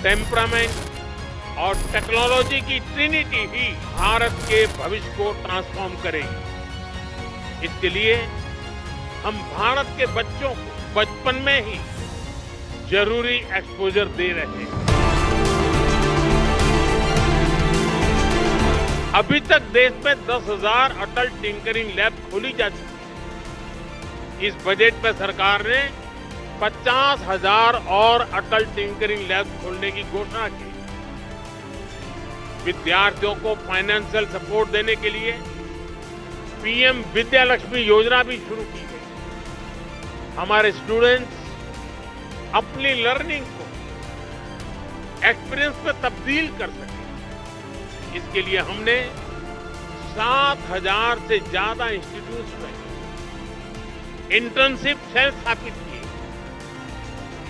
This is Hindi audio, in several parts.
टेम्परामेंट और टेक्नोलॉजी की ट्रिनिटी ही भारत के भविष्य को ट्रांसफॉर्म करेगी। इसके लिए हम भारत के बच्चों को बचपन में ही जरूरी एक्सपोजर दे रहे हैं। अभी तक देश में 10,000 अटल टिंकरिंग लैब खोली जा चुकी है। इस बजट में सरकार ने 50,000 और अटल टिंकरिंग लैब खोलने की घोषणा की। विद्यार्थियों को फाइनेंशियल सपोर्ट देने के लिए पीएम विद्यालक्ष्मी योजना भी शुरू की गई। हमारे स्टूडेंट्स अपनी लर्निंग को एक्सपीरियंस में तब्दील कर सके, इसके लिए हमने 7,000 से ज्यादा इंस्टीट्यूट्स में इंटर्नशिप सेल स्थापित किए।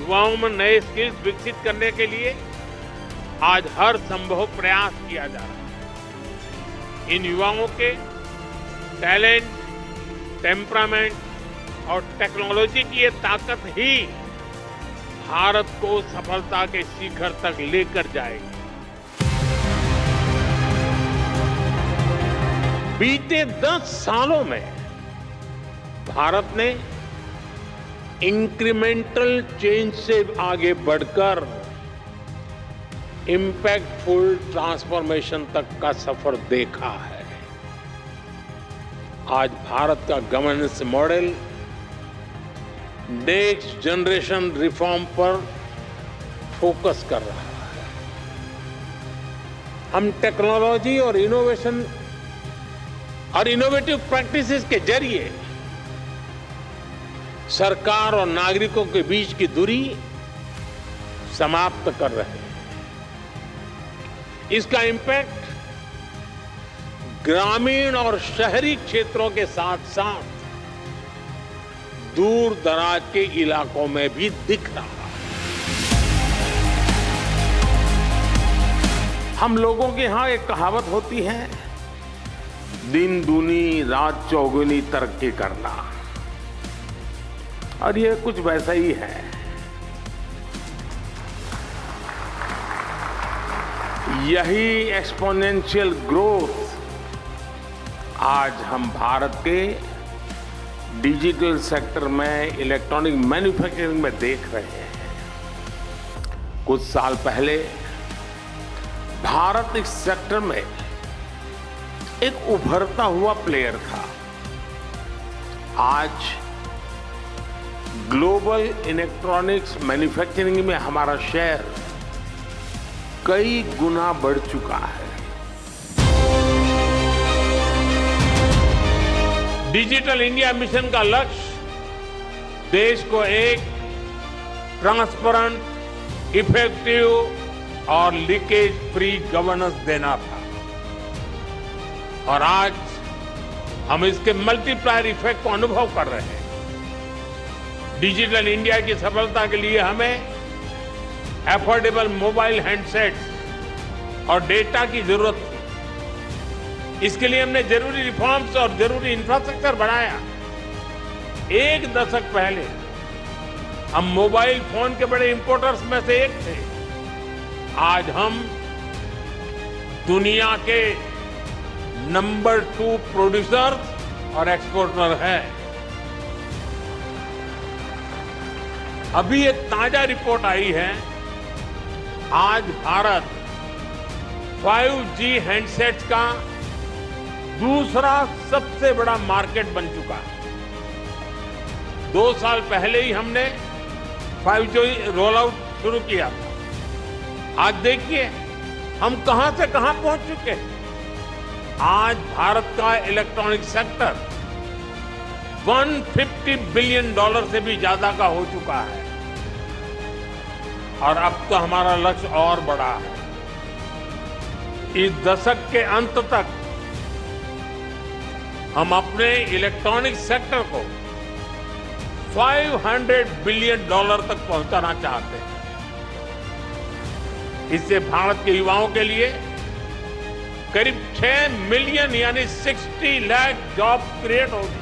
युवाओं में नए स्किल्स विकसित करने के लिए आज हर संभव प्रयास किया जा रहा है। इन युवाओं के टैलेंट, टेम्परामेंट और टेक्नोलॉजी की ये ताकत ही भारत को सफलता के शिखर तक लेकर जाएगी। बीते 10 सालों में भारत ने इंक्रीमेंटल चेंज से आगे बढ़कर इंपैक्टफुल ट्रांसफॉर्मेशन तक का सफर देखा है। आज भारत का governance model next generation reform पर फोकस कर रहा है। हम टेक्नोलॉजी और इनोवेशन और इनोवेटिव प्रैक्टिसेस के जरिए सरकार और नागरिकों के बीच की दूरी समाप्त कर रहे हैं। इसका इम्पैक्ट ग्रामीण और शहरी क्षेत्रों के साथ साथ दूर दराज के इलाकों में भी दिख रहा है। हम लोगों के यहां एक कहावत होती है, दिन दूनी रात चौगुनी तरक्की करना, और ये कुछ वैसा ही है। यही एक्सपोनेंशियल ग्रोथ आज हम भारत के डिजिटल सेक्टर में, इलेक्ट्रॉनिक मैन्युफैक्चरिंग में देख रहे हैं। कुछ साल पहले भारत इस सेक्टर में एक उभरता हुआ प्लेयर था। आज ग्लोबल इलेक्ट्रॉनिक्स मैन्युफैक्चरिंग में हमारा शेयर कई गुना बढ़ चुका है। डिजिटल इंडिया मिशन का लक्ष्य देश को एक ट्रांसपेरेंट, इफेक्टिव और लीकेज फ्री गवर्नेंस देना था, और आज हम इसके मल्टीप्लायर इफेक्ट को अनुभव कर रहे हैं। डिजिटल इंडिया की सफलता के लिए हमें एफोर्डेबल मोबाइल हैंडसेट्स और डेटा की जरूरत थी। इसके लिए हमने जरूरी रिफॉर्म्स और जरूरी इंफ्रास्ट्रक्चर बनाया। एक दशक पहले हम मोबाइल फोन के बड़े इंपोर्टर्स में से एक थे। आज हम दुनिया के नंबर 2 प्रोड्यूसर और एक्सपोर्टर हैं। अभी एक ताजा रिपोर्ट आई है, आज भारत 5G हैंडसेट्स का दूसरा सबसे बड़ा मार्केट बन चुका है। 2 साल पहले ही हमने 5G रोल आउट शुरू किया था। आज देखिए हम कहां से कहां पहुंच चुके हैं। आज भारत का इलेक्ट्रॉनिक सेक्टर $150 बिलियन से भी ज्यादा का हो चुका है, और अब तो हमारा लक्ष्य और बड़ा है। इस दशक के अंत तक हम अपने इलेक्ट्रॉनिक सेक्टर को $500 बिलियन तक पहुंचाना चाहते हैं। इससे भारत के युवाओं के लिए करीब 6 मिलियन यानी 60 लाख जॉब क्रिएट होगी।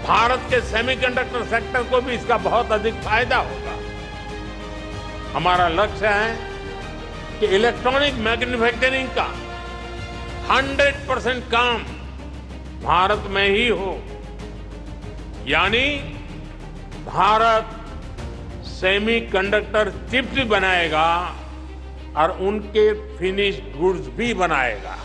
भारत के सेमीकंडक्टर सेक्टर को भी इसका बहुत अधिक फायदा होगा। हमारा लक्ष्य है कि इलेक्ट्रॉनिक मैन्युफैक्चरिंग का 100% काम भारत में ही हो, यानी भारत सेमीकंडक्टर चिप्स भी बनाएगा और उनके फिनिश्ड गुड्स भी बनाएगा।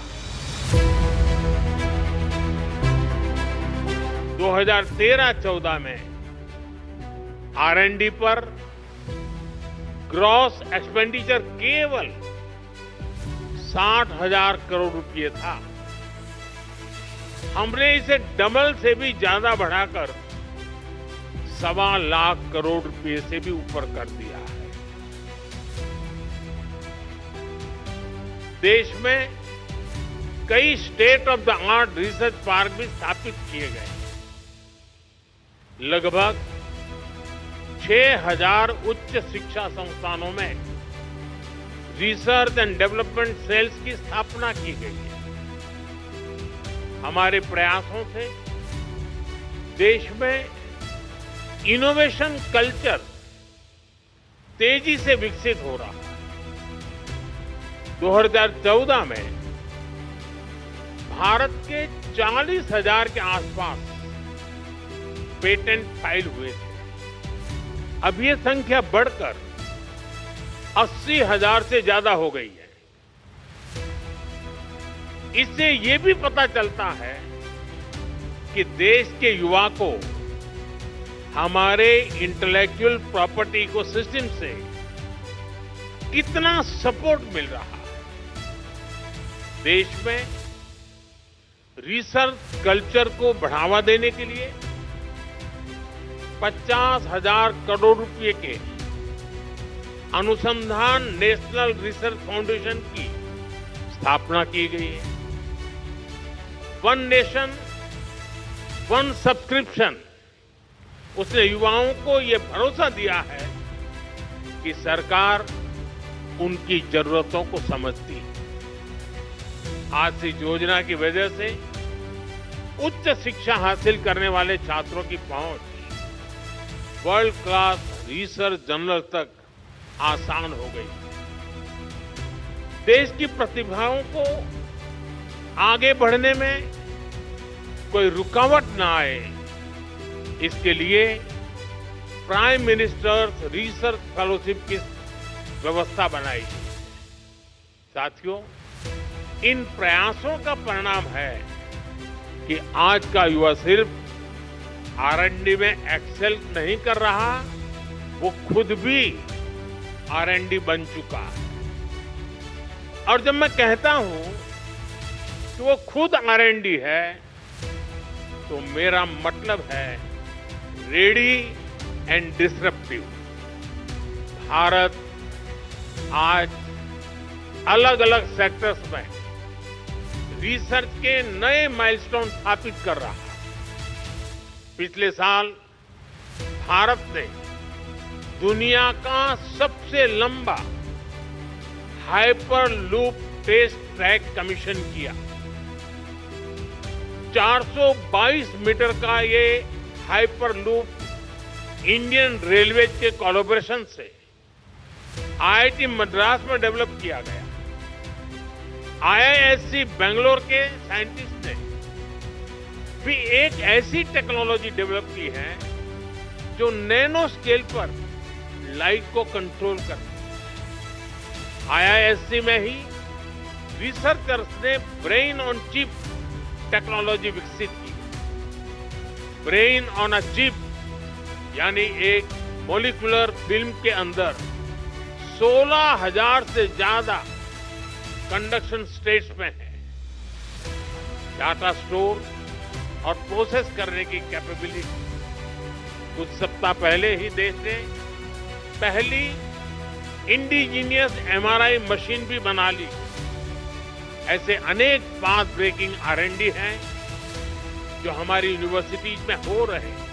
2013-14 में R&D पर ग्रॉस एक्सपेंडिचर केवल 60,000 करोड़ रुपए था। हमने इसे डबल से भी ज्यादा बढ़ाकर 1.25 लाख करोड़ रुपए से भी ऊपर कर दिया है। देश में कई state of the art research park भी स्थापित किए गए। लगभग 6,000 उच्च शिक्षा संस्थानों में रिसर्च एंड डेवलपमेंट सेल्स की स्थापना की गई है। हमारे प्रयासों से देश में इनोवेशन कल्चर तेजी से विकसित हो रहा है। 2014 में भारत के 40,000 के आसपास पेटेंट फाइल हुए थे। अब ये संख्या बढ़कर 80,000 से ज्यादा हो गई है। इससे ये भी पता चलता है कि देश के युवा को हमारे इंटेलेक्चुअल प्रॉपर्टी इकोसिस्टम से कितना सपोर्ट मिल रहा है। देश में रिसर्च कल्चर को बढ़ावा देने के लिए 50,000 करोड़ रुपए के अनुसंधान नेशनल रिसर्च फाउंडेशन की स्थापना की गई है। वन नेशन वन सब्सक्रिप्शन उसने युवाओं को यह भरोसा दिया है कि सरकार उनकी जरूरतों को समझती है। आज इस योजना की वजह से उच्च शिक्षा हासिल करने वाले छात्रों की पहुंच वर्ल्ड क्लास रिसर्च जर्नल तक आसान हो गई। देश की प्रतिभाओं को आगे बढ़ने में कोई रुकावट ना आए, इसके लिए प्राइम मिनिस्टर्स रिसर्च फेलोशिप की व्यवस्था बनाई गई। साथियों, इन प्रयासों का परिणाम है कि आज का युवा सिर्फ R&D में एक्सेल नहीं कर रहा, वो खुद भी R&D बन चुका है। और जब मैं कहता हूं कि वो खुद R&D है, तो मेरा मतलब है रेडी एंड डिसरप्टिव। भारत आज अलग अलग सेक्टर्स में रिसर्च के नए माइलस्टोन स्थापित कर रहा है। पिछले साल भारत ने दुनिया का सबसे लंबा hyperloop test track commission किया। 422 मीटर का ये हाइपर लूप इंडियन रेलवे के कोलैबोरेशन से IIT मद्रास में डेवलप किया गया। IISc बेंगलोर के साइंटिस्ट ने भी एक ऐसी टेक्नोलॉजी डेवलप की है जो नैनो स्केल पर लाइट को कंट्रोल करती है। IISc में ही रिसर्चर्स ने ब्रेन ऑन चिप टेक्नोलॉजी विकसित की। ब्रेन ऑन अ चिप यानी एक मॉलिक्यूलर फिल्म के अंदर 16,000 से ज्यादा कंडक्शन स्टेट्स में है। डाटा स्टोर और प्रोसेस करने की कैपेबिलिटी। कुछ सप्ताह पहले ही देश ने पहली इंडिजीनियस MRI मशीन भी बना ली। ऐसे अनेक पाथ ब्रेकिंग R&D हैं जो हमारी यूनिवर्सिटीज में हो रहे हैं।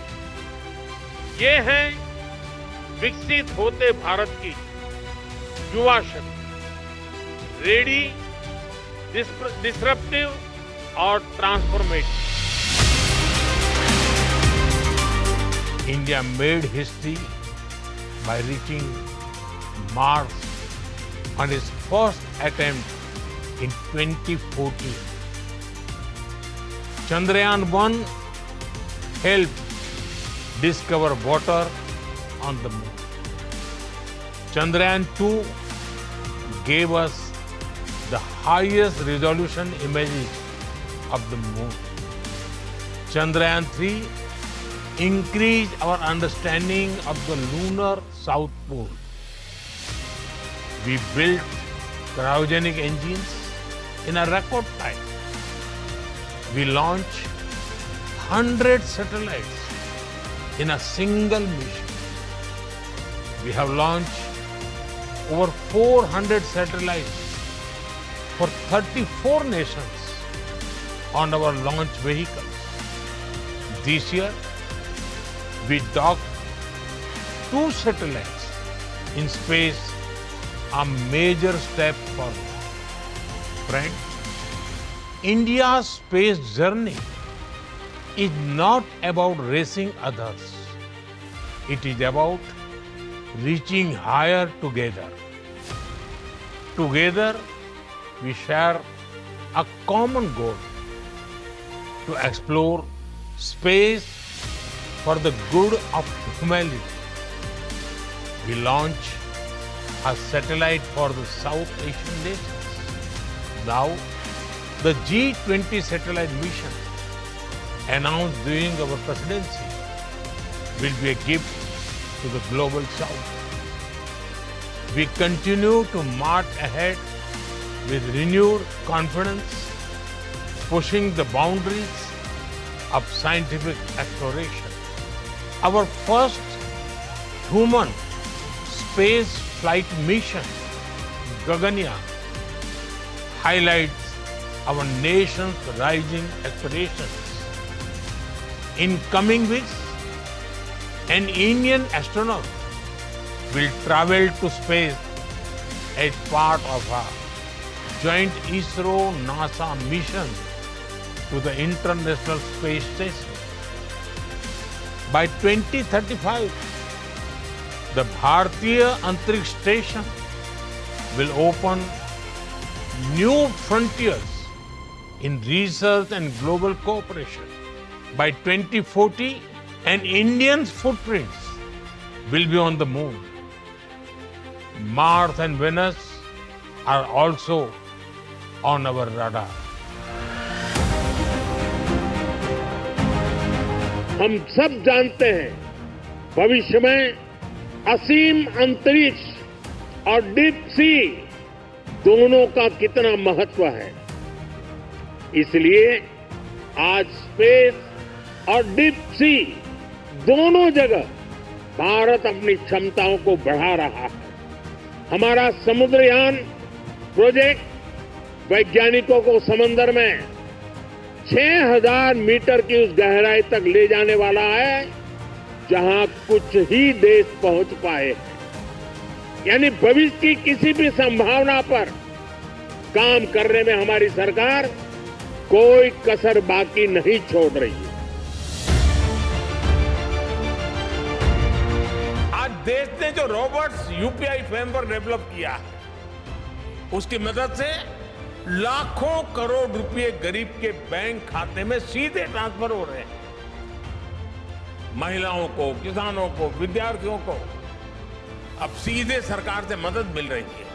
ये हैं विकसित होते भारत की युवा शक्ति, रेडी, डिसरप्टिव और transformative. India made history by reaching Mars on its first attempt in 2014. Chandrayaan-1 helped discover water on the moon. Chandrayaan-2 gave us the highest resolution images of the moon. Chandrayaan-3 increased our understanding of the lunar south pole. We built cryogenic engines in a record time. We launched 100 satellites in a single mission. We have launched over 400 satellites for 34 nations on our launch vehicles. This year, we docked 2 satellites in space, a major step forward. Friends, India's space journey is not about racing others. It is about reaching higher together. Together, we share a common goal to explore space for the good of humanity. We launch a satellite for the South Asian nations. Now, the G20 satellite mission announced during our presidency will be a gift to the global South. We continue to march ahead with renewed confidence, pushing the boundaries of scientific exploration. Our first human space flight mission, Gaganyaan, highlights our nation's rising aspirations. In coming weeks, an Indian astronaut will travel to space as part of a joint ISRO-NASA mission to the International Space Station. By 2035, the Bharatiya Antariksh Station will open new frontiers in research and global cooperation. By 2040, an Indian's footprints will be on the moon. Mars and Venus are also on our radar. हम सब जानते हैं भविष्य में असीम अंतरिक्ष और डीप सी दोनों का कितना महत्व है। इसलिए आज स्पेस और डीप सी दोनों जगह भारत अपनी क्षमताओं को बढ़ा रहा है। हमारा समुद्रयान प्रोजेक्ट वैज्ञानिकों को समंदर में 6000 मीटर की उस गहराई तक ले जाने वाला है जहां कुछ ही देश पहुंच पाए हैं। यानी भविष्य की किसी भी संभावना पर काम करने में हमारी सरकार कोई कसर बाकी नहीं छोड़ रही है। आज देश ने जो रोबोट्स यूपीआई फ्रेमवर्क डेवलप किया है, उसकी मदद से लाखों करोड़ रुपए गरीब के बैंक खाते में सीधे ट्रांसफर हो रहे हैं। महिलाओं को, किसानों को, विद्यार्थियों को अब सीधे सरकार से मदद मिल रही है।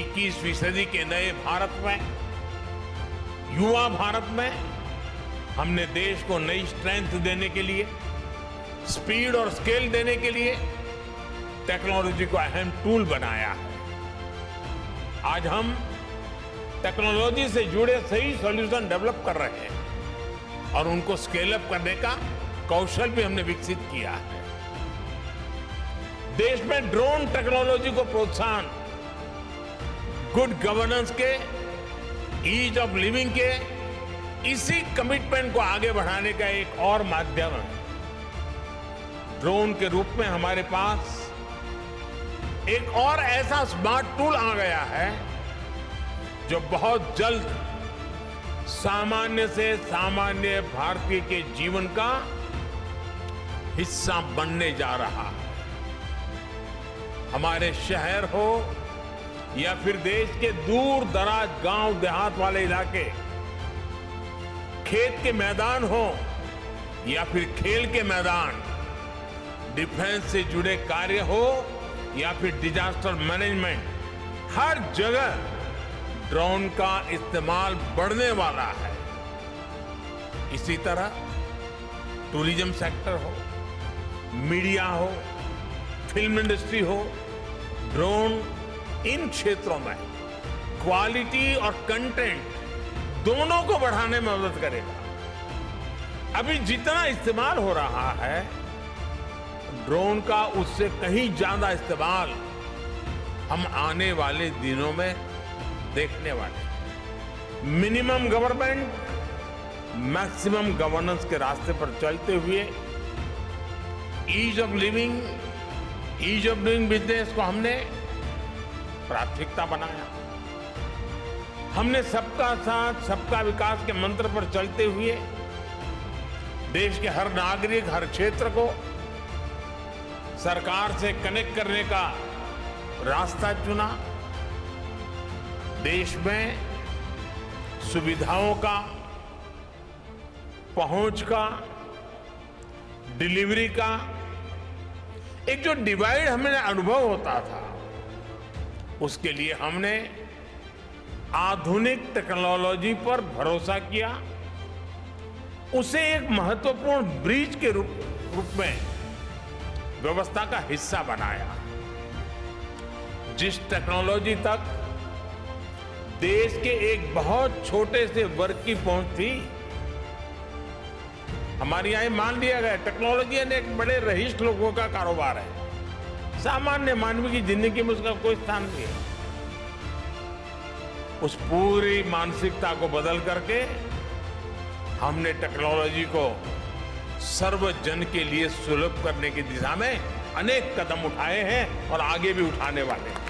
21वीं सदी के नए भारत में, युवा भारत में हमने देश को नई स्ट्रेंथ देने के लिए, स्पीड और स्केल देने के लिए टेक्नोलॉजी को अहम टूल बनाया है। आज हम टेक्नोलॉजी से जुड़े सही सॉल्यूशन डेवलप कर रहे हैं और उनको स्केल अप करने का कौशल भी हमने विकसित किया है। देश में ड्रोन टेक्नोलॉजी को प्रोत्साहन, गुड गवर्नेंस के, ईज ऑफ लिविंग के, इसी कमिटमेंट को आगे बढ़ाने का एक और माध्यम है। ड्रोन के रूप में हमारे पास एक और ऐसा स्मार्ट टूल आ गया है जो बहुत जल्द सामान्य से सामान्य भारतीय के जीवन का हिस्सा बनने जा रहा है। हमारे शहर हो या फिर देश के दूर दराज गांव देहात वाले इलाके, खेत के मैदान हो या फिर खेल के मैदान, डिफेंस से जुड़े कार्य हो या फिर डिजास्टर मैनेजमेंट, हर जगह ड्रोन का इस्तेमाल बढ़ने वाला है। इसी तरह टूरिज्म सेक्टर हो, मीडिया हो, फिल्म इंडस्ट्री हो, ड्रोन इन क्षेत्रों में क्वालिटी और कंटेंट दोनों को बढ़ाने में मदद करेगा। अभी जितना इस्तेमाल हो रहा है ड्रोन का, उससे कहीं ज्यादा इस्तेमाल हम आने वाले दिनों में देखने वाले। मिनिमम गवर्नमेंट मैक्सिमम गवर्नेंस के रास्ते पर चलते हुए ease of living, ease of doing business को हमने प्राथमिकता बनाया। हमने सबका साथ सबका विकास के मंत्र पर चलते हुए देश के हर नागरिक, हर क्षेत्र को सरकार से कनेक्ट करने का रास्ता चुना। देश में सुविधाओं का, पहुंच का, डिलीवरी का एक जो डिवाइड हमें अनुभव होता था, उसके लिए हमने आधुनिक टेक्नोलॉजी पर भरोसा किया, उसे एक महत्वपूर्ण ब्रिज के रूप में व्यवस्था का हिस्सा बनाया। जिस टेक्नोलॉजी तक देश के एक बहुत छोटे से वर्ग की पहुंच थी, हमारे यहां मान लिया गया टेक्नोलॉजी एक बड़े रईस लोगों का कारोबार है, सामान्य मानवी की जिंदगी में उसका कोई स्थान नहीं है। उस पूरी मानसिकता को बदल करके हमने टेक्नोलॉजी को सर्वजन के लिए सुलभ करने की दिशा में अनेक कदम उठाए हैं और आगे भी उठाने वाले हैं।